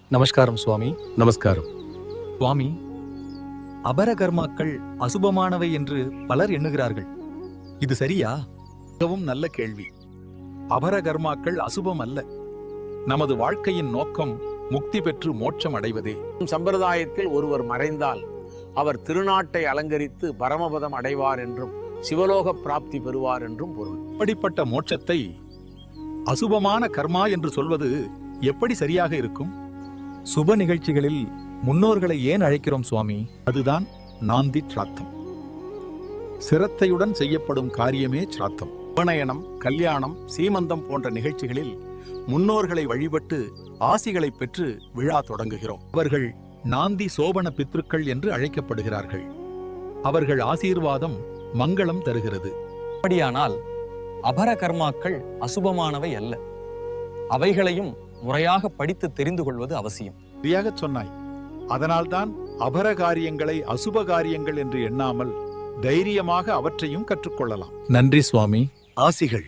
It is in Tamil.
நமஸ்காரம் சுவாமி. நமஸ்காரம். சுவாமி, அபரகர்மாக்கள் அசுபமானவை என்று பலர் எண்ணுகிறார்கள். இது சரியா? மிகவும் நல்ல கேள்வி. அபரகர்மாக்கள் அசுபம் அல்ல. நமது வாழ்க்கையின் நோக்கம் முக்தி பெற்று மோட்சம் அடைவதே. சம்பிரதாயத்தில் ஒருவர் மறைந்தால் அவர் திருநாட்டை அலங்கரித்து பரமபதம் அடைவார் என்றும் சிவலோக பிராப்தி பெறுவார் என்றும் பொருள். அப்படிப்பட்ட மோட்சத்தை அசுபமான கர்மா என்று சொல்வது எப்படி சரியாக இருக்கும்? சுப நிகழ்ச்சிகளில் முன்னோர்களை ஏன் அழைக்கிறோம் சுவாமி? அதுதான் நாந்தி சிராத்தம். சிரத்தையுடன் செய்யப்படும் காரியமே சிராத்தம். உபநயனம், கல்யாணம், சீமந்தம் போன்ற நிகழ்ச்சிகளில் முன்னோர்களை வழிபட்டு ஆசிகளை பெற்று விழா தொடங்குகிறோம். அவர்கள் நாந்தி சோபன பித்ருக்கள் என்று அழைக்கப்படுகிறார்கள். அவர்கள் ஆசீர்வாதம் மங்களம் தருகிறது. அப்படியானால் அபரகர்மாக்கள் அசுபமானவை அல்ல. அவைகளையும் முறையாக படித்து தெரிந்து கொள்வது அவசியம். சரியாகச் சொன்னாய். அதனால்தான் அபர காரியங்களை அசுப காரியங்கள் என்று எண்ணாமல் தைரியமாக அவற்றையும் கற்றுக்கொள்ளலாம். நன்றி சுவாமி. ஆசிகள்.